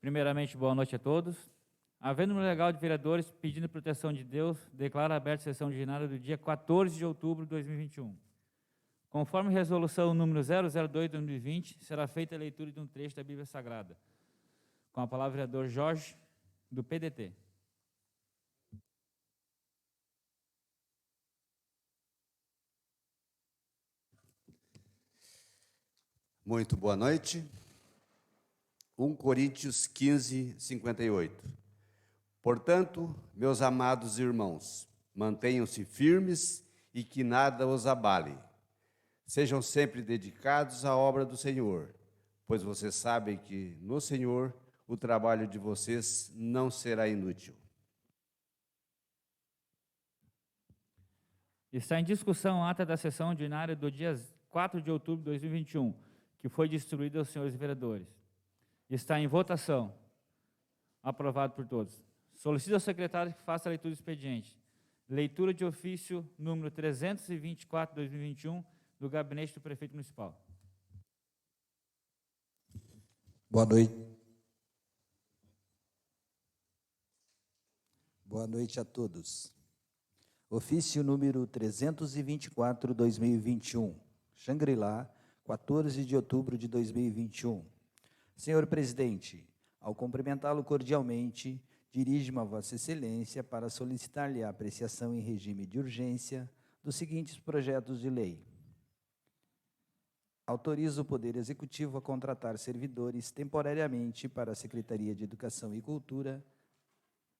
Primeiramente, boa noite a todos. Havendo no legal de vereadores pedindo proteção de Deus, declaro aberta a sessão ordinária do dia 14 de outubro de 2021. Conforme resolução número 002/2020, será feita a leitura de um trecho da Bíblia Sagrada. Com a palavra, o vereador Jorge, do PDT. Muito boa noite. 1 Coríntios 15, 58. Portanto, meus amados irmãos, mantenham-se firmes e que nada os abale. Sejam sempre dedicados à obra do Senhor, pois vocês sabem que, no Senhor, o trabalho de vocês não será inútil. Está em discussão a ata da sessão ordinária do dia 4 de outubro de 2021, que foi distribuída aos senhores vereadores. Está em votação. Aprovado por todos. Solicito ao secretário que faça a leitura do expediente. Leitura de ofício número 324/2021 do gabinete do prefeito municipal. Boa noite. Boa noite a todos. Ofício número 324/2021, Xangri-Lá, 14 de outubro de 2021. Senhor presidente, ao cumprimentá-lo cordialmente, dirijo-me a Vossa Excelência para solicitar-lhe a apreciação em regime de urgência dos seguintes projetos de lei. Autoriza o Poder Executivo a contratar servidores temporariamente para a Secretaria de Educação e Cultura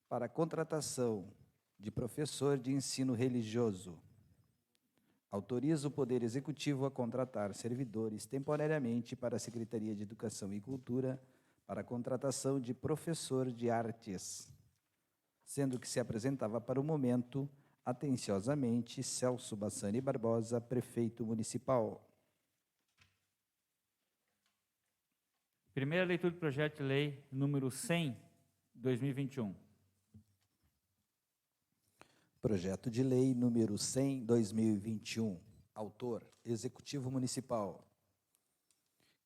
para a contratação de professor de ensino religioso. Autoriza o Poder Executivo a contratar servidores temporariamente para a Secretaria de Educação e Cultura para a contratação de professor de artes, sendo que se apresentava para o momento, atenciosamente, Celso Bassani Barbosa, prefeito municipal. Primeira leitura do projeto de lei número 100/2021. Projeto de lei número 100/2021. Autor, Executivo Municipal.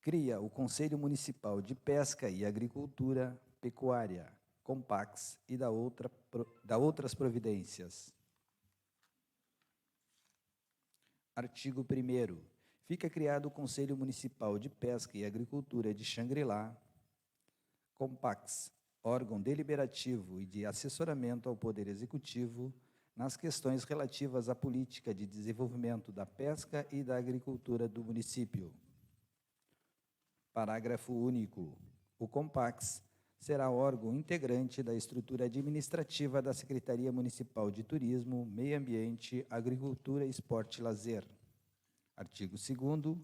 Cria o Conselho Municipal de Pesca e Agricultura, Pecuária, Compax e da outras providências. Artigo 1º. Fica criado o Conselho Municipal de Pesca e Agricultura de Xangri-Lá, Compax, órgão deliberativo e de assessoramento ao Poder Executivo nas questões relativas à política de desenvolvimento da pesca e da agricultura do município. Parágrafo único. O Compax será órgão integrante da estrutura administrativa da Secretaria Municipal de Turismo, Meio Ambiente, Agricultura, Esporte e Lazer. Artigo 2º.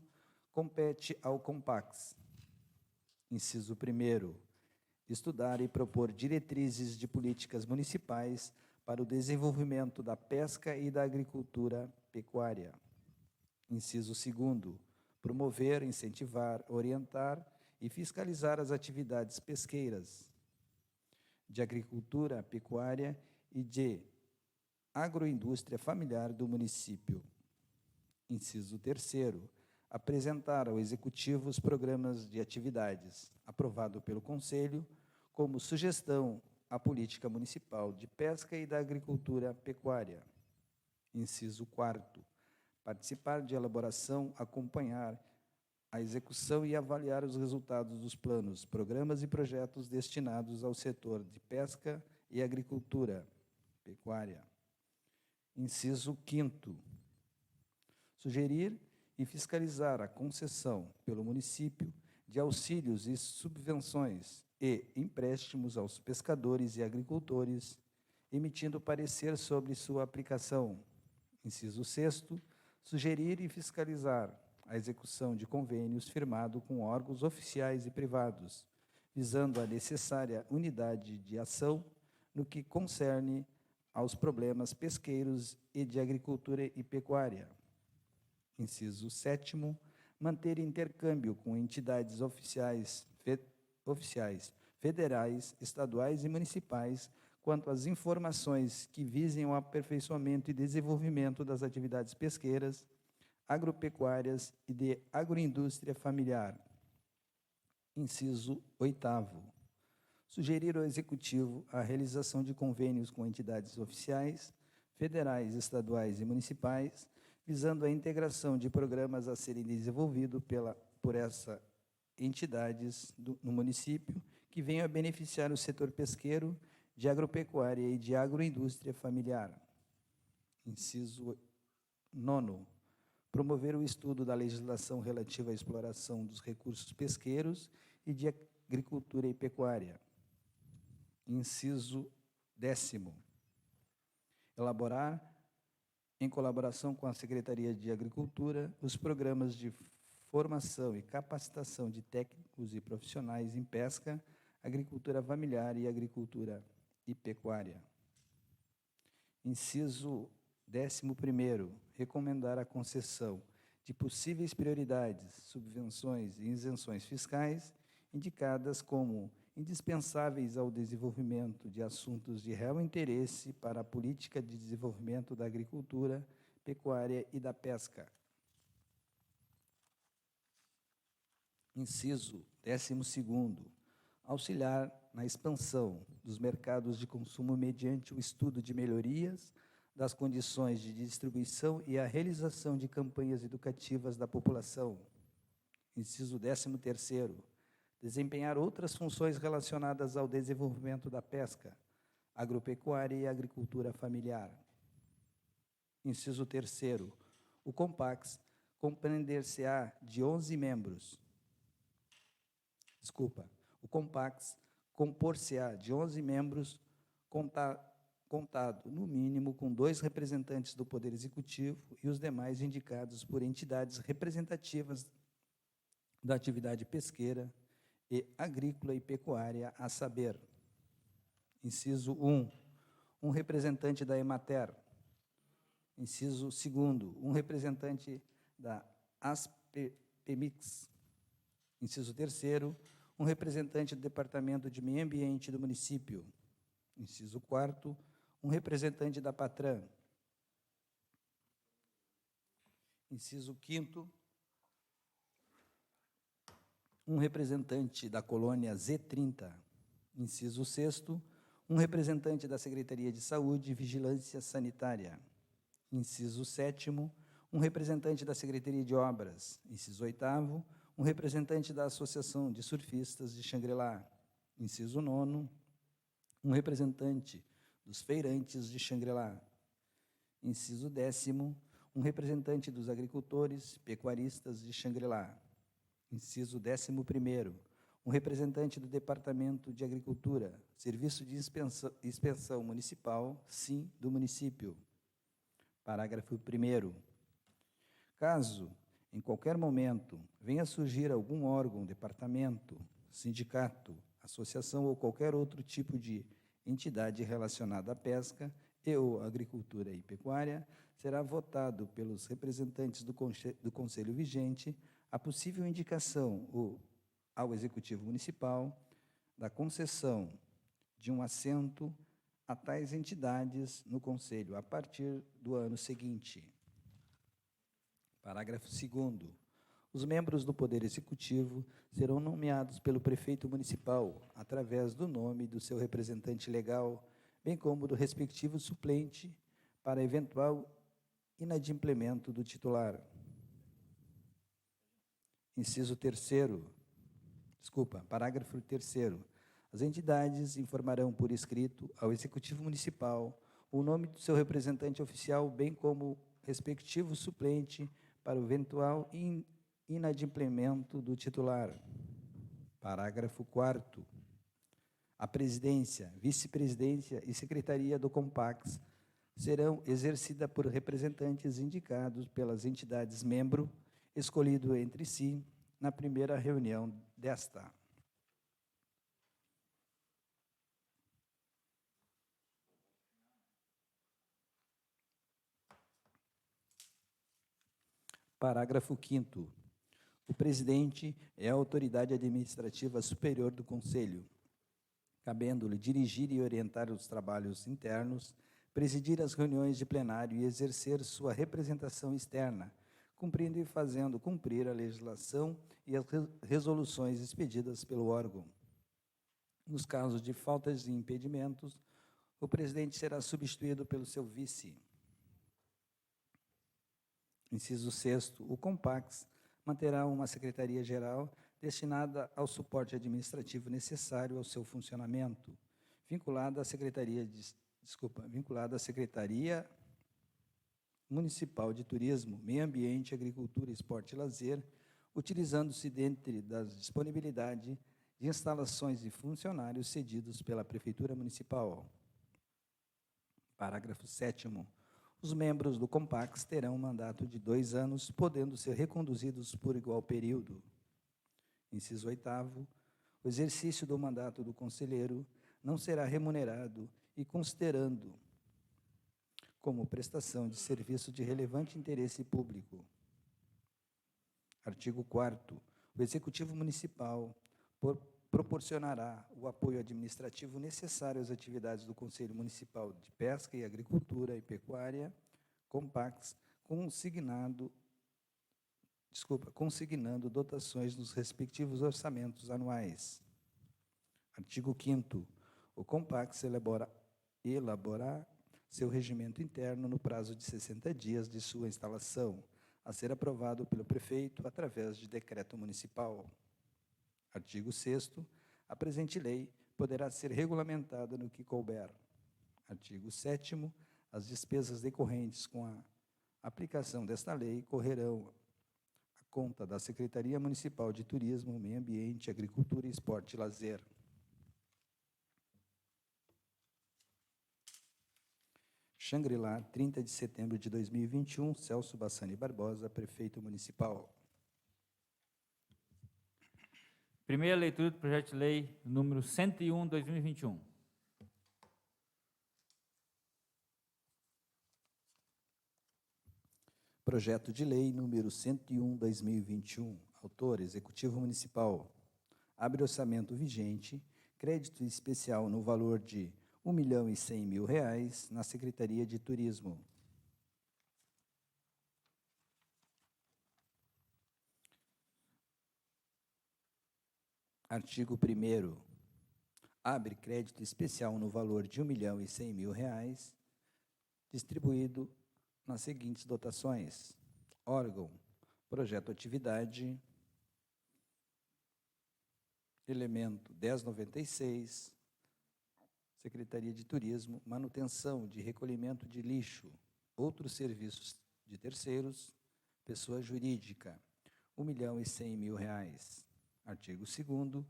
Compete ao Compax. Inciso 1º. Estudar e propor diretrizes de políticas municipais para o desenvolvimento da pesca e da agricultura pecuária. Inciso 2º. Promover, incentivar, orientar e fiscalizar as atividades pesqueiras, de agricultura, pecuária e de agroindústria familiar do município. Inciso 3º. Apresentar ao Executivo os programas de atividades, aprovado pelo Conselho, como sugestão à política municipal de pesca e da agricultura pecuária. Inciso 4º. Participar de elaboração, acompanhar a execução e avaliar os resultados dos planos, programas e projetos destinados ao setor de pesca e agricultura pecuária. Inciso 5º. Sugerir e fiscalizar a concessão pelo município de auxílios e subvenções e empréstimos aos pescadores e agricultores, emitindo parecer sobre sua aplicação. Inciso 6º. Sugerir e fiscalizar a execução de convênios firmados com órgãos oficiais e privados, visando a necessária unidade de ação no que concerne aos problemas pesqueiros e de agricultura e pecuária. Inciso 7º. Manter intercâmbio com entidades oficiais, federais, estaduais e municipais quanto às informações que visem o aperfeiçoamento e desenvolvimento das atividades pesqueiras, agropecuárias e de agroindústria familiar. Inciso 8º. Sugerir ao Executivo a realização de convênios com entidades oficiais, federais, estaduais e municipais, visando a integração de programas a serem desenvolvidos por essas entidades no município, que venham a beneficiar o setor pesqueiro, de agropecuária e de agroindústria familiar. Inciso 9. Promover o estudo da legislação relativa à exploração dos recursos pesqueiros e de agricultura e pecuária. Inciso 10º. Elaborar, em colaboração com a Secretaria de Agricultura, os programas de formação e capacitação de técnicos e profissionais em pesca, agricultura familiar e agricultura e pecuária. Inciso 11º. Recomendar a concessão de possíveis prioridades, subvenções e isenções fiscais indicadas como indispensáveis ao desenvolvimento de assuntos de real interesse para a política de desenvolvimento da agricultura, pecuária e da pesca. Inciso 12º. Auxiliar na expansão dos mercados de consumo mediante o estudo de melhorias das condições de distribuição e a realização de campanhas educativas da população. Inciso 13º. Desempenhar outras funções relacionadas ao desenvolvimento da pesca, agropecuária e agricultura familiar. Inciso 3º. O Compax compreender-se-á de 11 membros. O Compax compor-se-á de 11 membros, contado, no mínimo, com 2 representantes do Poder Executivo e os demais indicados por entidades representativas da atividade pesqueira e agrícola e pecuária, a saber: inciso 1, um representante da Emater; inciso 2º, um representante da Aspemix; inciso 3º, um representante do Departamento de Meio Ambiente do município; inciso 4º, um representante da Patran; inciso 5º, um representante da colônia Z30; inciso 6º, um representante da Secretaria de Saúde e Vigilância Sanitária; inciso 7º, um representante da Secretaria de Obras; inciso 8º, um representante da Associação de Surfistas de Xangri-Lá; inciso 9º, um representante dos feirantes de Xangri-Lá; inciso 10º, um representante dos agricultores pecuaristas de Xangri-Lá; inciso 11º, um representante do Departamento de Agricultura, Serviço de Inspeção Municipal, SIM, do município. Parágrafo 1º. Caso, em qualquer momento, venha a surgir algum órgão, departamento, sindicato, associação ou qualquer outro tipo de entidade relacionada à pesca e ou agricultura e pecuária, será votado pelos representantes do Conselho vigente a possível indicação ao Executivo Municipal da concessão de um assento a tais entidades no Conselho a partir do ano seguinte. Parágrafo 2º. Os membros do Poder Executivo serão nomeados pelo prefeito municipal, através do nome do seu representante legal, bem como do respectivo suplente, para eventual inadimplemento do titular. Parágrafo 3º. As entidades informarão por escrito ao Executivo Municipal o nome do seu representante oficial, bem como respectivo suplente, para o eventual inadimplemento do titular. Parágrafo 4º. A presidência, vice-presidência e secretaria do Compax serão exercidas por representantes indicados pelas entidades membro, escolhido entre si na primeira reunião desta. Parágrafo 5º. O presidente é a autoridade administrativa superior do Conselho, cabendo-lhe dirigir e orientar os trabalhos internos, presidir as reuniões de plenário e exercer sua representação externa, cumprindo e fazendo cumprir a legislação e as resoluções expedidas pelo órgão. Nos casos de faltas e impedimentos, o presidente será substituído pelo seu vice. Inciso 6º, o COMPAX manterá uma secretaria-geral destinada ao suporte administrativo necessário ao seu funcionamento, vinculada à Secretaria Municipal de Turismo, Meio Ambiente, Agricultura, Esporte e Lazer, utilizando-se dentre das disponibilidade de instalações e funcionários cedidos pela Prefeitura Municipal. Parágrafo 7º. Os membros do COMPAX terão um mandato de 2 anos, podendo ser reconduzidos por igual período. Inciso 8º. O exercício do mandato do conselheiro não será remunerado e considerando como prestação de serviço de relevante interesse público. Artigo 4º. O Executivo Municipal proporcionará o apoio administrativo necessário às atividades do Conselho Municipal de Pesca e Agricultura e Pecuária, COMPAX, consignando dotações nos respectivos orçamentos anuais. Artigo 5º. O COMPAX elaborará seu regimento interno no prazo de 60 dias de sua instalação, a ser aprovado pelo prefeito através de decreto municipal. Artigo 6º. A presente lei poderá ser regulamentada no que couber. Artigo 7º. As despesas decorrentes com a aplicação desta lei correrão à conta da Secretaria Municipal de Turismo, Meio Ambiente, Agricultura, Esporte e Lazer. Xangri-Lá, 30 de setembro de 2021, Celso Bassani Barbosa, Prefeito Municipal. Primeira leitura do projeto de lei número 101, 2021. Projeto de lei número 101, 2021. Autor, Executivo Municipal. Abre orçamento vigente, crédito especial no valor de R$ 1.100.000 na Secretaria de Turismo. Artigo 1º. Abre crédito especial no valor de R$ 1.100.000, distribuído nas seguintes dotações. Órgão, projeto atividade, elemento 1096, Secretaria de Turismo, manutenção de recolhimento de lixo, outros serviços de terceiros, pessoa jurídica, R$ 1.100.000. Artigo 2º.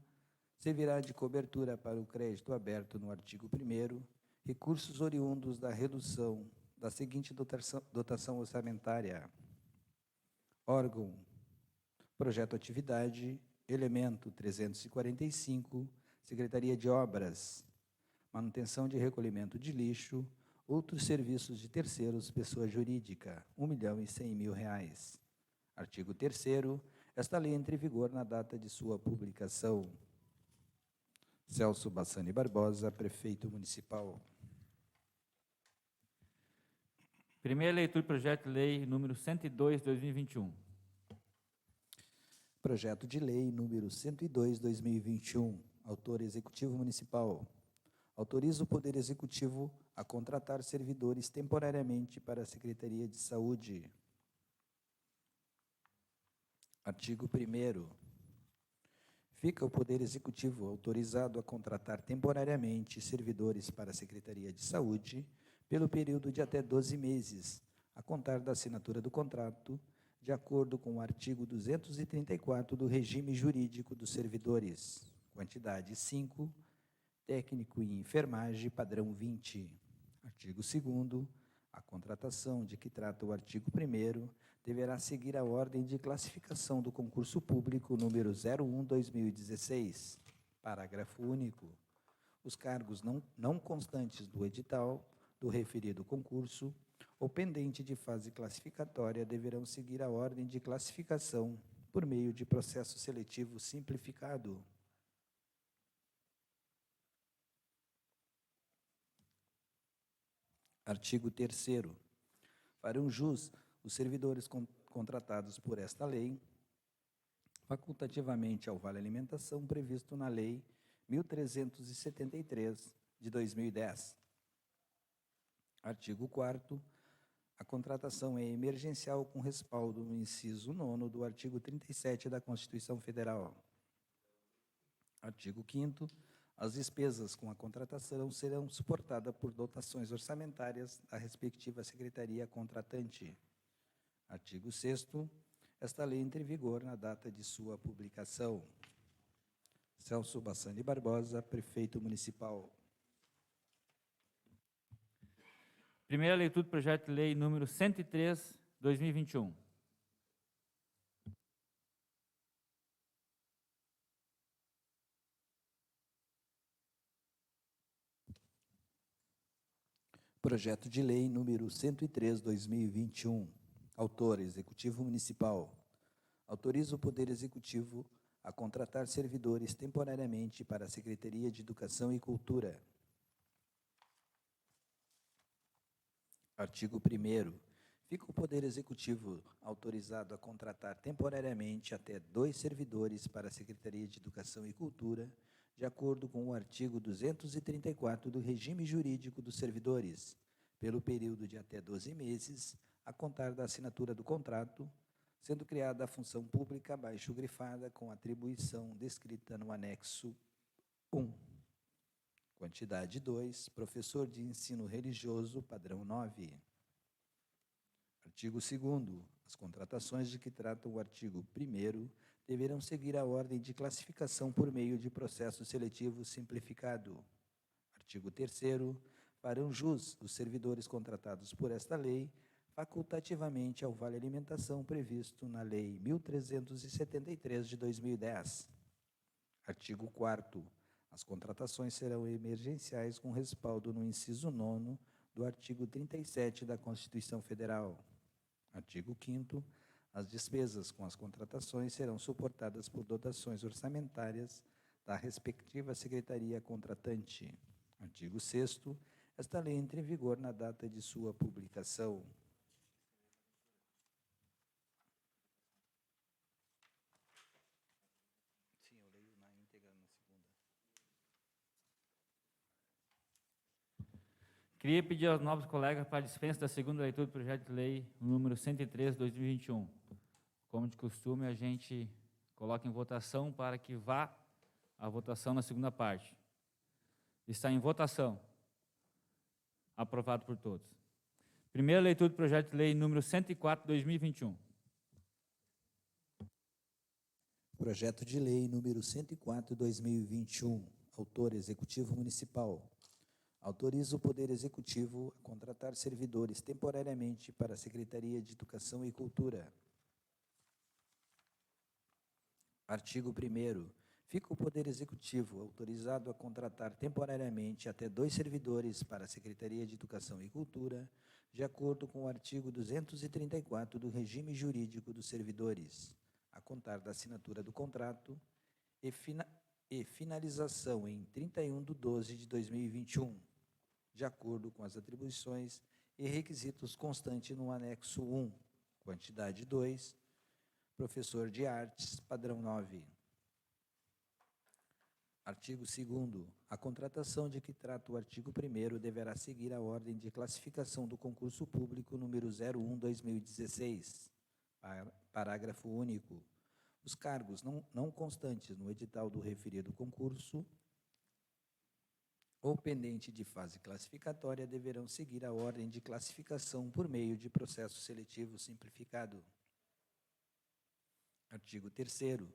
Servirá de cobertura para o crédito aberto no artigo 1º, recursos oriundos da redução da seguinte dotação orçamentária. Órgão, projeto atividade, elemento 345, Secretaria de Obras, manutenção de recolhimento de lixo, outros serviços de terceiros, pessoa jurídica, R$ 1.100.000. Artigo 3º. Esta lei entra em vigor na data de sua publicação. Celso Bassani Barbosa, Prefeito Municipal. Primeira leitura do projeto de lei número 102, 2021. Projeto de lei número 102, 2021. Autor, Executivo Municipal. Autoriza o Poder Executivo a contratar servidores temporariamente para a Secretaria de Saúde. Artigo 1º. Fica o Poder Executivo autorizado a contratar temporariamente servidores para a Secretaria de Saúde pelo período de até 12 meses, a contar da assinatura do contrato, de acordo com o artigo 234 do Regime Jurídico dos Servidores. Quantidade 5, técnico em enfermagem, padrão 20. Artigo 2º. A contratação de que trata o artigo 1º deverá seguir a ordem de classificação do concurso público número 01/2016. Parágrafo único. Os cargos não constantes do edital do referido concurso ou pendente de fase classificatória deverão seguir a ordem de classificação por meio de processo seletivo simplificado. Artigo 3º. Farão jus os servidores contratados por esta lei, facultativamente ao vale-alimentação previsto na lei 1373, de 2010. Artigo 4º. A contratação é emergencial com respaldo no inciso 9º do artigo 37 da Constituição Federal. Artigo 5º. As despesas com a contratação serão suportadas por dotações orçamentárias da respectiva secretaria contratante. Artigo 6º. Esta lei entra em vigor na data de sua publicação. Celso Bassani Barbosa, Prefeito Municipal. Primeira leitura do projeto de lei número 103, 2021. Projeto de lei número 103, 2021. Autor, Executivo Municipal. Autoriza o Poder Executivo a contratar servidores temporariamente para a Secretaria de Educação e Cultura. Artigo 1º. Fica o Poder Executivo autorizado a contratar temporariamente até 2 servidores para a Secretaria de Educação e Cultura, de acordo com o artigo 234 do Regime Jurídico dos Servidores, pelo período de até 12 meses, a contar da assinatura do contrato, sendo criada a função pública abaixo grifada com atribuição descrita no anexo 1. Quantidade 2, professor de ensino religioso, padrão 9. Artigo 2º. As contratações de que trata o artigo 1º deverão seguir a ordem de classificação por meio de processo seletivo simplificado. Artigo 3º. Farão jus os servidores contratados por esta lei facultativamente ao Vale Alimentação previsto na Lei 1373 de 2010. Artigo 4º. As contratações serão emergenciais com respaldo no inciso 9º do artigo 37 da Constituição Federal. Artigo 5º. As despesas com as contratações serão suportadas por dotações orçamentárias da respectiva secretaria contratante. Artigo 6º. Esta lei entra em vigor na data de sua publicação. Sim, eu leio na íntegra na segunda. Queria pedir aos novos colegas para a dispensa da segunda leitura do projeto de lei número 103, 2021. Como de costume, a gente coloca em votação para que vá à votação na segunda parte. Está em votação. Aprovado por todos. Primeira leitura do projeto de lei número 104, 2021. Projeto de lei número 104, 2021. Autor, Executivo Municipal. Autoriza o Poder Executivo a contratar servidores temporariamente para a Secretaria de Educação e Cultura. Artigo 1º. Fica o Poder Executivo autorizado a contratar temporariamente até 2 servidores para a Secretaria de Educação e Cultura, de acordo com o artigo 234 do Regime Jurídico dos Servidores, a contar da assinatura do contrato e finalização em 31/12/2021, de acordo com as atribuições e requisitos constantes no anexo 1, quantidade 2, professor de artes, padrão 9. Artigo 2º. A contratação de que trata o artigo 1º deverá seguir a ordem de classificação do concurso público número 01/2016. Parágrafo único. Os cargos não constantes no edital do referido concurso ou pendente de fase classificatória deverão seguir a ordem de classificação por meio de processo seletivo simplificado. Artigo 3º.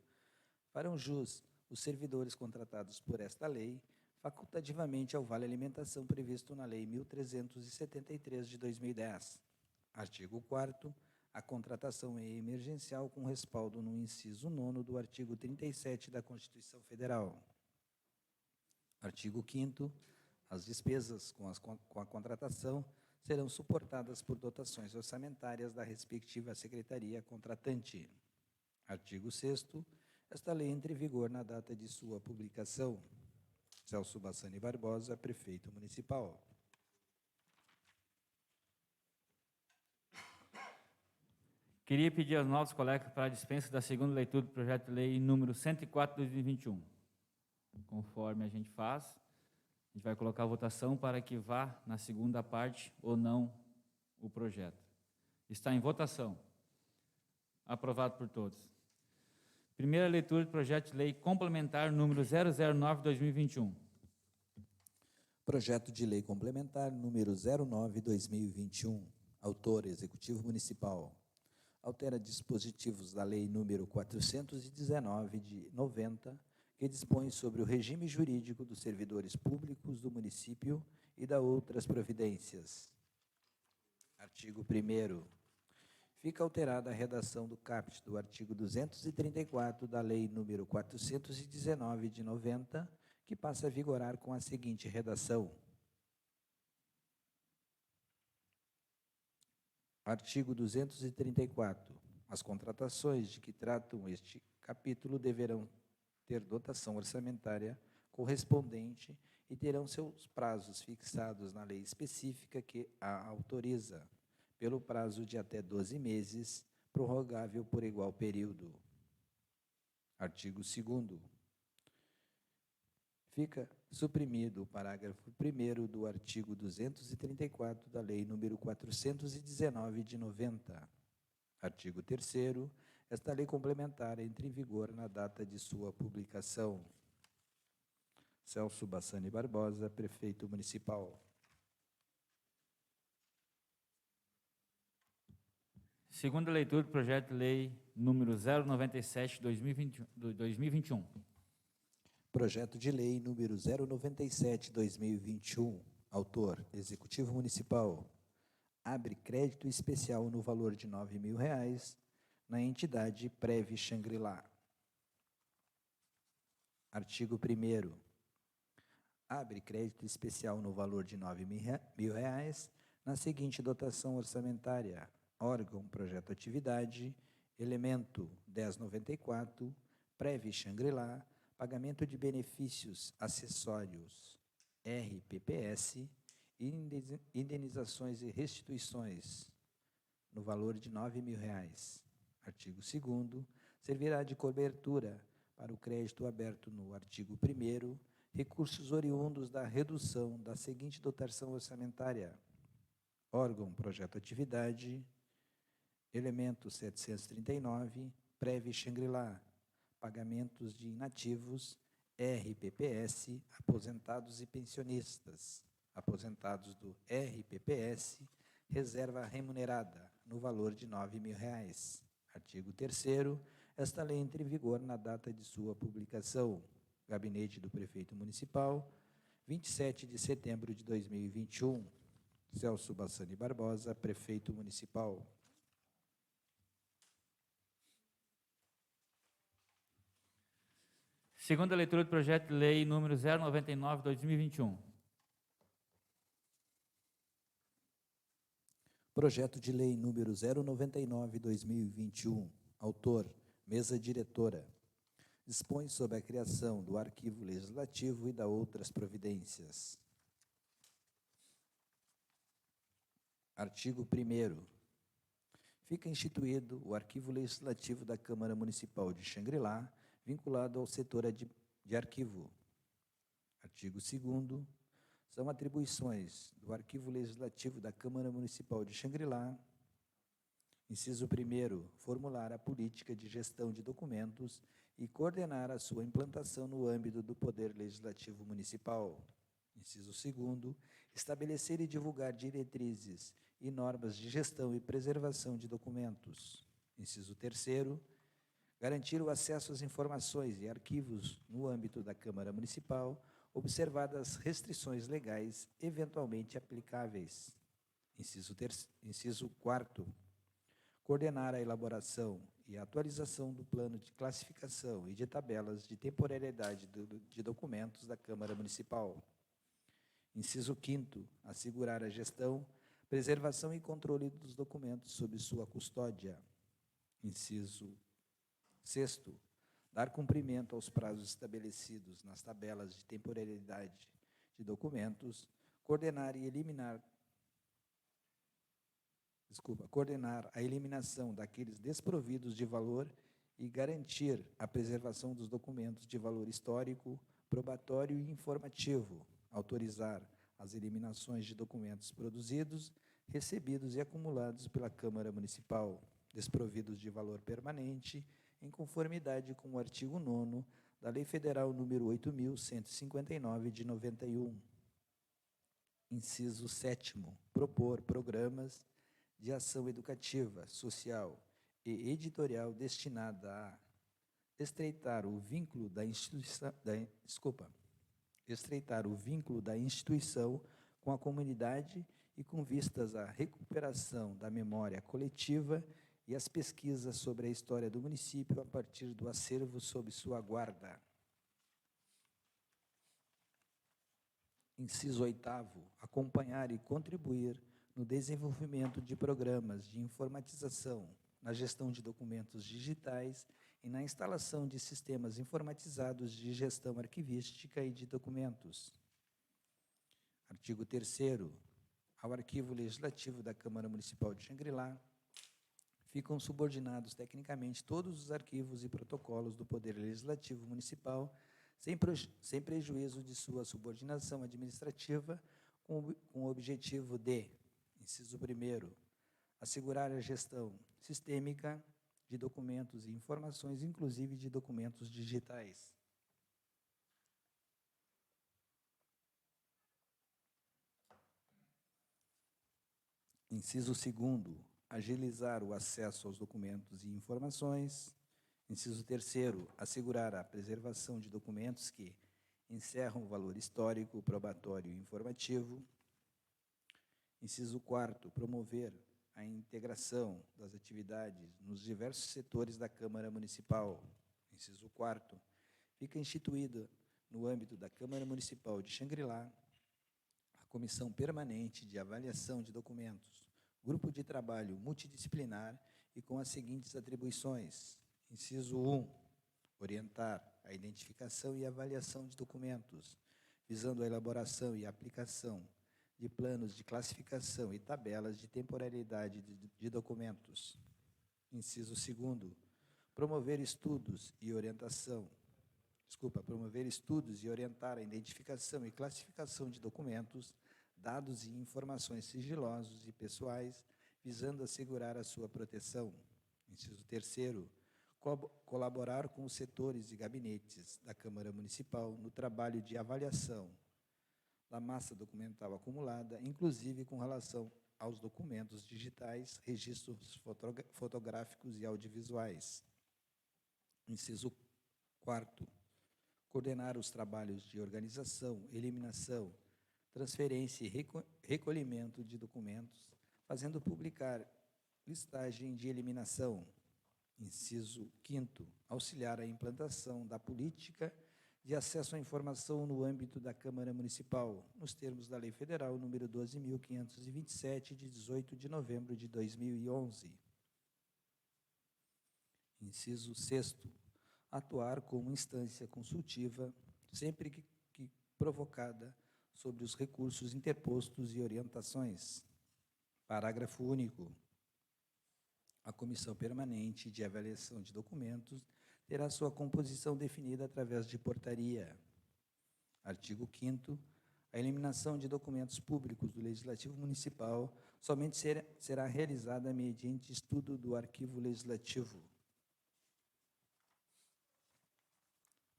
Farão jus os servidores contratados por esta lei facultativamente ao Vale Alimentação previsto na Lei 1373 de 2010. Artigo 4º. A contratação é emergencial com respaldo no inciso 9º do artigo 37 da Constituição Federal. Artigo 5º. As despesas com a contratação serão suportadas por dotações orçamentárias da respectiva secretaria contratante. Artigo 6º. Esta lei entra em vigor na data de sua publicação. Celso Bassani Barbosa, Prefeito Municipal. Queria pedir aos novos colegas para a dispensa da segunda leitura do projeto de lei número 104, 2021. conforme a gente faz. A gente vai colocar a votação para que vá na segunda parte ou não o projeto. Está em votação. Aprovado por todos. Primeira leitura do projeto de lei complementar número 009/2021. Projeto de lei complementar número 09/2021. Autor, Executivo Municipal. Altera dispositivos da Lei número 419 de 90, que dispõe sobre o regime jurídico dos servidores públicos do município e da outras providências. Artigo 1º. Fica alterada a redação do caput do artigo 234 da Lei número 419 de 90, que passa a vigorar com a seguinte redação. Artigo 234. As contratações de que tratam este capítulo deverão ter dotação orçamentária correspondente e terão seus prazos fixados na lei específica que a autoriza, pelo prazo de até 12 meses, prorrogável por igual período. Artigo 2º. Fica suprimido o parágrafo 1º do artigo 234 da Lei número 419 de 90. Artigo 3º. Esta lei complementar entra em vigor na data de sua publicação. Celso Bassani Barbosa, Prefeito Municipal. Segunda leitura do projeto de lei número 097/2021. Projeto de lei número 097/2021. Autor, Executivo Municipal. Abre crédito especial no valor de R$ 9.000 na entidade Prev Xangri-Lá. Artigo 1º. Abre crédito especial no valor de R$ 9.000 na seguinte dotação orçamentária: órgão, projeto, atividade, elemento 1094, Prev Xangri-Lá, pagamento de benefícios acessórios, RPPS, indenizações e restituições, no valor de R$ 9.000. Artigo 2º. Servirá de cobertura para o crédito aberto no artigo 1º, recursos oriundos da redução da seguinte dotação orçamentária: órgão, projeto, atividade, elemento 739, Prev Xangri-Lá, pagamentos de inativos, RPPS, aposentados e pensionistas, aposentados do RPPS, reserva remunerada, no valor de R$ 9.000. Artigo 3º. Esta lei entra em vigor na data de sua publicação. Gabinete do Prefeito Municipal, 27 de setembro de 2021. Celso Bassani Barbosa, Prefeito Municipal. Segunda leitura do projeto de lei número 099/2021. Projeto de lei número 099/2021. Autor, Mesa Diretora. Dispõe sobre a criação do Arquivo Legislativo e da outras providências. Artigo 1º. Fica instituído o Arquivo Legislativo da Câmara Municipal de Xangri-Lá, vinculado ao setor de arquivo. Artigo 2º. São atribuições do Arquivo Legislativo da Câmara Municipal de Xangri-Lá. Inciso 1º. Formular a política de gestão de documentos e coordenar a sua implantação no âmbito do Poder Legislativo Municipal. Inciso 2º. Estabelecer e divulgar diretrizes e normas de gestão e preservação de documentos. Inciso 3º. Garantir o acesso às informações e arquivos no âmbito da Câmara Municipal, observadas restrições legais eventualmente aplicáveis. Inciso 4º. Coordenar a elaboração e a atualização do plano de classificação e de tabelas de temporalidade de documentos da Câmara Municipal. Inciso 5º. Assegurar a gestão, preservação e controle dos documentos sob sua custódia. Inciso 6º. Dar cumprimento aos prazos estabelecidos nas tabelas de temporalidade de documentos, coordenar a eliminação daqueles desprovidos de valor e garantir a preservação dos documentos de valor histórico, probatório e informativo, autorizar as eliminações de documentos produzidos, recebidos e acumulados pela Câmara Municipal, desprovidos de valor permanente, em conformidade com o artigo 9º da Lei Federal número 8.159, de 91. Inciso 7º, propor programas de ação educativa, social e editorial destinada a estreitar o vínculo da instituição com a comunidade e com vistas à recuperação da memória coletiva e as pesquisas sobre a história do município a partir do acervo sob sua guarda. Inciso 8º, acompanhar e contribuir no desenvolvimento de programas de informatização, na gestão de documentos digitais e na instalação de sistemas informatizados de gestão arquivística e de documentos. Artigo 3º, ao Arquivo Legislativo da Câmara Municipal de Xangri-Lá, ficam subordinados tecnicamente todos os arquivos e protocolos do Poder Legislativo Municipal, sem prejuízo de sua subordinação administrativa, com o objetivo de, inciso 1º, assegurar a gestão sistêmica de documentos e informações, inclusive de documentos digitais. Inciso 2º, agilizar o acesso aos documentos e informações. Inciso 3º, assegurar a preservação de documentos que encerram o valor histórico, probatório e informativo. Inciso 4º, promover a integração das atividades nos diversos setores da Câmara Municipal. Inciso 4º, fica instituída, no âmbito da Câmara Municipal de Xangri-Lá, a Comissão Permanente de Avaliação de Documentos, grupo de trabalho multidisciplinar e com as seguintes atribuições. Inciso 1, orientar a identificação e avaliação de documentos, visando a elaboração e aplicação de planos de classificação e tabelas de temporalidade de documentos. Inciso 2º, promover estudos e orientar a identificação e classificação de documentos, dados e informações sigilosos e pessoais, visando assegurar a sua proteção. Inciso 3º, colaborar com os setores e gabinetes da Câmara Municipal no trabalho de avaliação da massa documental acumulada, inclusive com relação aos documentos digitais, registros fotográficos e audiovisuais. Inciso 4º, coordenar os trabalhos de organização, eliminação, transferência e recolhimento de documentos, fazendo publicar listagem de eliminação. Inciso 5º, auxiliar a implantação da política de acesso à informação no âmbito da Câmara Municipal, nos termos da Lei Federal número 12.527, de 18 de novembro de 2011. Inciso 6º, atuar como instância consultiva, sempre que provocada, sobre os recursos interpostos e orientações. Parágrafo único. A Comissão Permanente de Avaliação de Documentos terá sua composição definida através de portaria. Artigo 5º. A eliminação de documentos públicos do Legislativo Municipal somente será realizada mediante estudo do Arquivo Legislativo.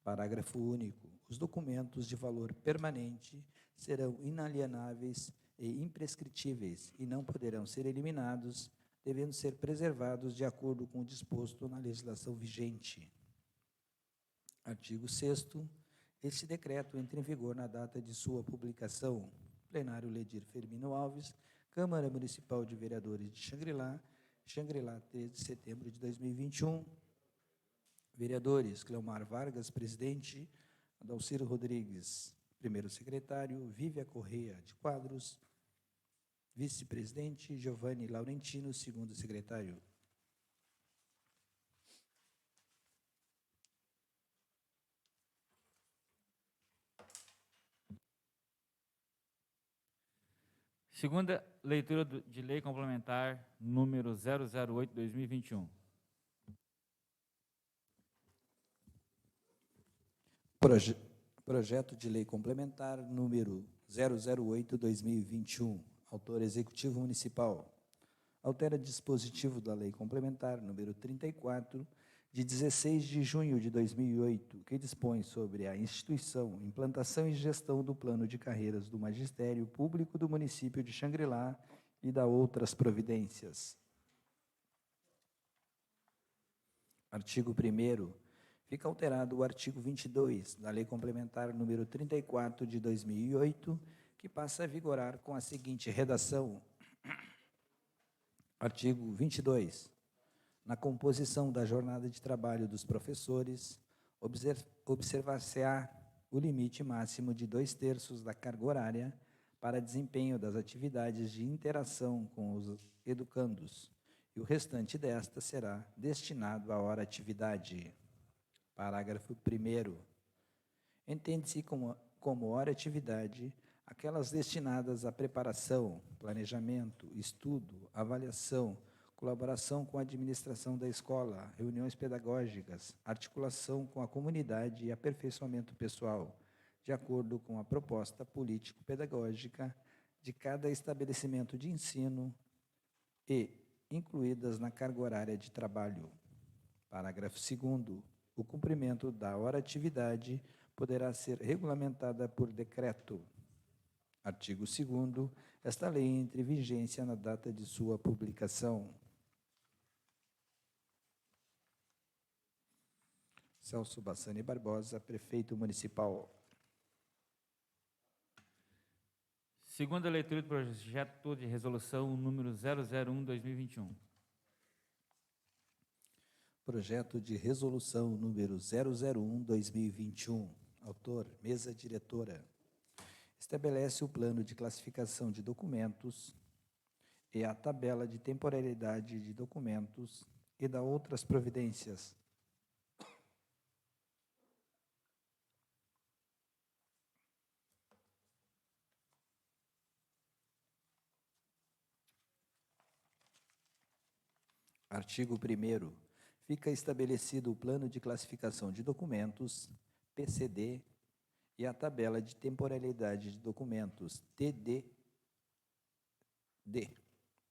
Parágrafo único. Os documentos de valor permanente serão inalienáveis e imprescritíveis e não poderão ser eliminados, devendo ser preservados de acordo com o disposto na legislação vigente. Artigo 6º. Este decreto entra em vigor na data de sua publicação. Plenário Ledir Firmino Alves, Câmara Municipal de Vereadores de Xangri-Lá, Xangri-Lá, 3 de setembro de 2021. Vereadores: Cleomar Vargas, presidente; Adalciro Rodrigues, primeiro secretário; Vívia Correia de Quadros, vice-presidente; Giovanni Laurentino, segundo secretário. Segunda leitura de lei complementar número 008/2021. Projeto de Lei Complementar número 008/2021, autor Executivo Municipal. Altera dispositivo da Lei Complementar número 34, de 16 de junho de 2008, que dispõe sobre a instituição, implantação e gestão do plano de carreiras do Magistério Público do município de Xangri-Lá e da outras providências. Artigo 1º. Fica alterado o artigo 22 da Lei Complementar número 34 de 2008, que passa a vigorar com a seguinte redação. Artigo 22. Na composição da jornada de trabalho dos professores, observar-se-á o limite máximo de 2/3 da carga horária para desempenho das atividades de interação com os educandos, e o restante desta será destinado à hora-atividade. Parágrafo 1º. Entende-se como hora-atividade aquelas destinadas à preparação, planejamento, estudo, avaliação, colaboração com a administração da escola, reuniões pedagógicas, articulação com a comunidade e aperfeiçoamento pessoal, de acordo com a proposta político-pedagógica de cada estabelecimento de ensino e incluídas na carga horária de trabalho. Parágrafo 2º. O cumprimento da hora-atividade poderá ser regulamentada por decreto. Artigo 2º. Esta lei entra em vigência na data de sua publicação. Celso Bassani Barbosa, Prefeito Municipal. Segunda leitura do projeto de resolução número 001/2021. Projeto de resolução número 001/2021. Autor, mesa diretora. Estabelece o plano de classificação de documentos e a tabela de temporalidade de documentos e da outras providências. Artigo 1º. Fica estabelecido o plano de classificação de documentos, PCD, e a tabela de temporalidade de documentos, TDD,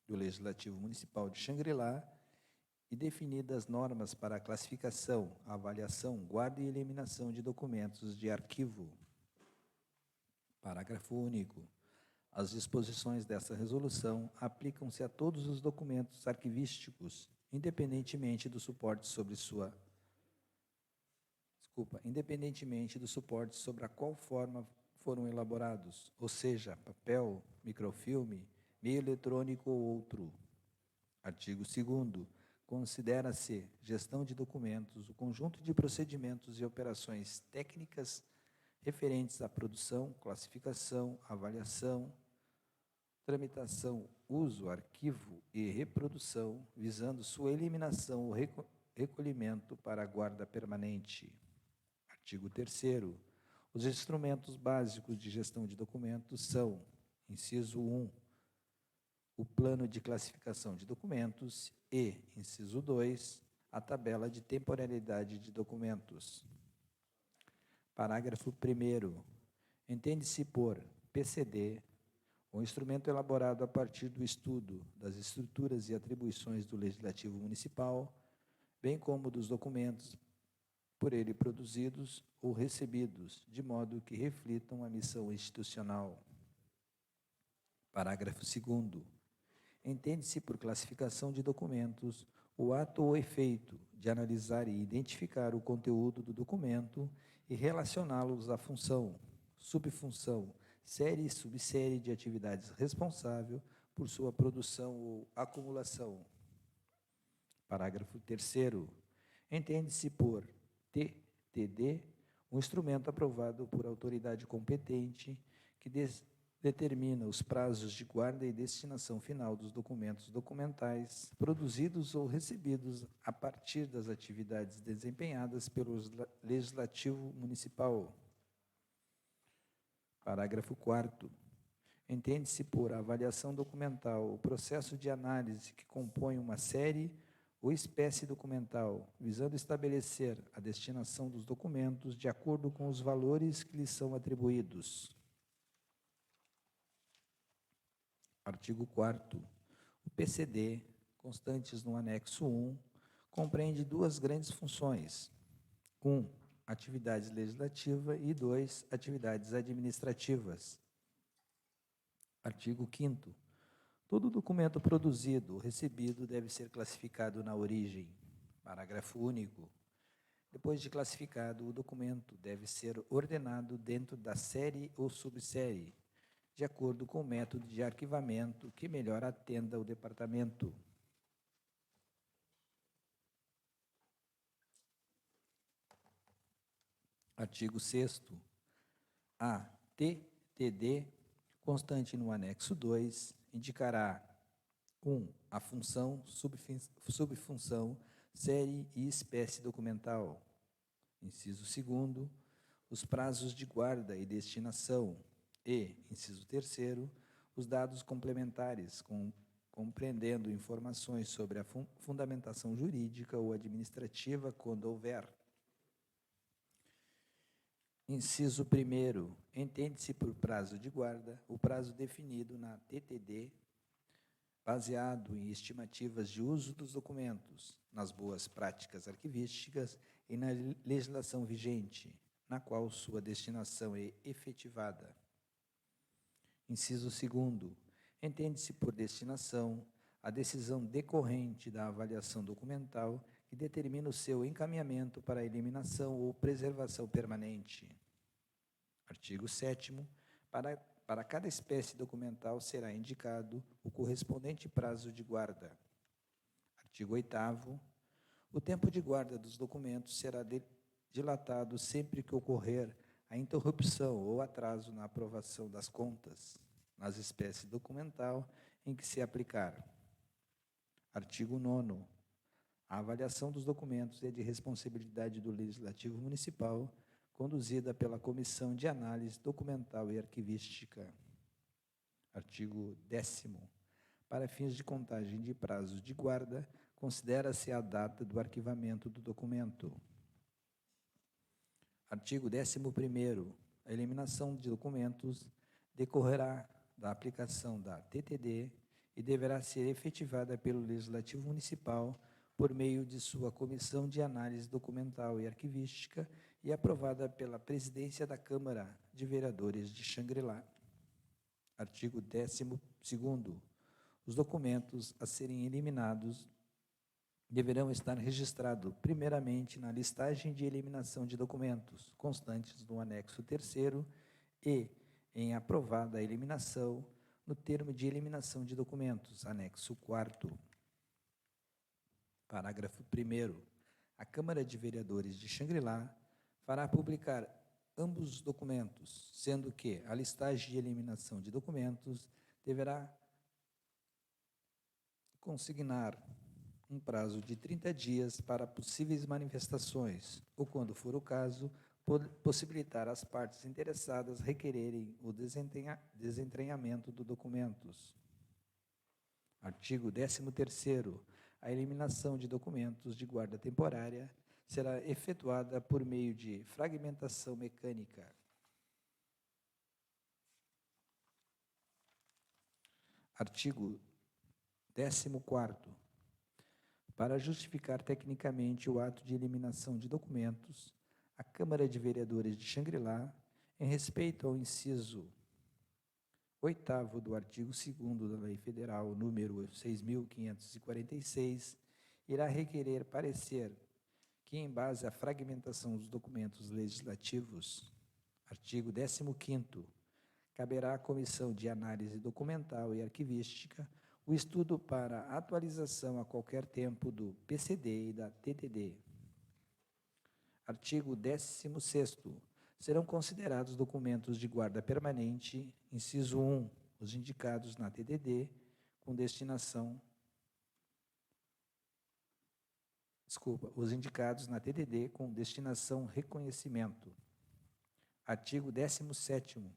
do Legislativo Municipal de Xangri-Lá, e definidas normas para a classificação, avaliação, guarda e eliminação de documentos de arquivo. Parágrafo único. As disposições dessa resolução aplicam-se a todos os documentos arquivísticos, independentemente do suporte sobre a qual forma foram elaborados, ou seja, papel, microfilme, meio eletrônico ou outro. Artigo 2º. Considera-se gestão de documentos o conjunto de procedimentos e operações técnicas referentes à produção, classificação, avaliação, tramitação, uso, arquivo e reprodução, visando sua eliminação ou recolhimento para a guarda permanente. Artigo 3º. Os instrumentos básicos de gestão de documentos são, inciso 1, o plano de classificação de documentos e, inciso 2, a tabela de temporalidade de documentos. Parágrafo 1º. Entende-se por PCD um instrumento elaborado a partir do estudo das estruturas e atribuições do Legislativo Municipal, bem como dos documentos por ele produzidos ou recebidos, de modo que reflitam a missão institucional. Parágrafo 2º. Entende-se por classificação de documentos o ato ou efeito de analisar e identificar o conteúdo do documento e relacioná-los à função, subfunção, série e subsérie de atividades responsável por sua produção ou acumulação. Parágrafo 3º. Entende-se por TTD um instrumento aprovado por autoridade competente que determina os prazos de guarda e destinação final dos documentos documentais produzidos ou recebidos a partir das atividades desempenhadas pelo Legislativo Municipal. Parágrafo 4º. Entende-se por avaliação documental o processo de análise que compõe uma série ou espécie documental, visando estabelecer a destinação dos documentos de acordo com os valores que lhes são atribuídos. Artigo 4º. O PCD, constantes no anexo 1, compreende duas grandes funções. 1. Atividade legislativa e 2. Atividades administrativas. Artigo 5º. Todo documento produzido ou recebido deve ser classificado na origem. Parágrafo único. Depois de classificado, o documento deve ser ordenado dentro da série ou subsérie, de acordo com o método de arquivamento que melhor atenda o departamento. Artigo 6º. A TTD, constante no anexo 2, indicará 1. A função, subfunção, série e espécie documental. Inciso 2º. Os prazos de guarda e destinação. E, inciso 3º, os dados complementares, compreendendo informações sobre a fundamentação jurídica ou administrativa, quando houver. Inciso 1º. Entende-se por prazo de guarda o prazo definido na TTD, baseado em estimativas de uso dos documentos, nas boas práticas arquivísticas e na legislação vigente, na qual sua destinação é efetivada. Inciso 2º. Entende-se por destinação a decisão decorrente da avaliação documental que determina o seu encaminhamento para a eliminação ou preservação permanente. Artigo 7º. Para cada espécie documental será indicado o correspondente prazo de guarda. Artigo 8º. O tempo de guarda dos documentos será dilatado sempre que ocorrer a interrupção ou atraso na aprovação das contas, nas espécies documental em que se aplicar. Artigo 9º. A avaliação dos documentos é de responsabilidade do Legislativo Municipal, conduzida pela Comissão de Análise Documental e Arquivística. Artigo 10º. Para fins de contagem de prazos de guarda, considera-se a data do arquivamento do documento. Artigo 11º. A eliminação de documentos decorrerá da aplicação da TTD e deverá ser efetivada pelo Legislativo Municipal por meio de sua Comissão de Análise Documental e Arquivística e aprovada pela Presidência da Câmara de Vereadores de Xangri-Lá. Artigo 12º. Os documentos a serem eliminados deverão estar registrados primeiramente na listagem de eliminação de documentos, constantes no anexo 3º e, em aprovada a eliminação, no termo de eliminação de documentos, anexo 4º. Parágrafo 1º. A Câmara de Vereadores de Xangri-Lá fará publicar ambos os documentos, sendo que a listagem de eliminação de documentos deverá consignar um prazo de 30 dias para possíveis manifestações, ou, quando for o caso, possibilitar às partes interessadas requererem o desentranhamento dos documentos. Artigo 13º. A eliminação de documentos de guarda temporária será efetuada por meio de fragmentação mecânica. Artigo 14º. Para justificar tecnicamente o ato de eliminação de documentos, a Câmara de Vereadores de Xangri-Lá, em respeito ao inciso 8º do artigo 2º da Lei Federal número 6.546, irá requerer parecer que, em base à fragmentação dos documentos legislativos, artigo 15º, caberá à Comissão de Análise Documental e Arquivística o estudo para atualização a qualquer tempo do PCD e da TTD. Artigo 16º. Serão considerados documentos de guarda permanente, inciso 1, os indicados na TTD, com destinação... os indicados na TTD com destinação reconhecimento. Artigo 17º.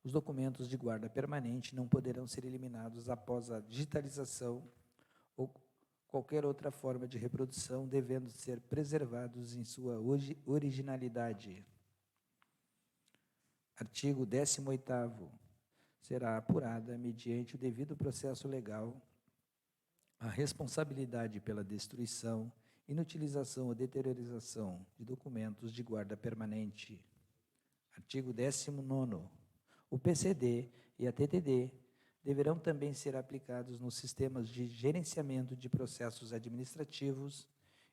Os documentos de guarda permanente não poderão ser eliminados após a digitalização ou qualquer outra forma de reprodução, devendo ser preservados em sua originalidade. Artigo 18º. Será apurada, mediante o devido processo legal, a responsabilidade pela destruição, inutilização ou deteriorização de documentos de guarda permanente. Artigo 19º. O PCD e a TTD deverão também ser aplicados nos sistemas de gerenciamento de processos administrativos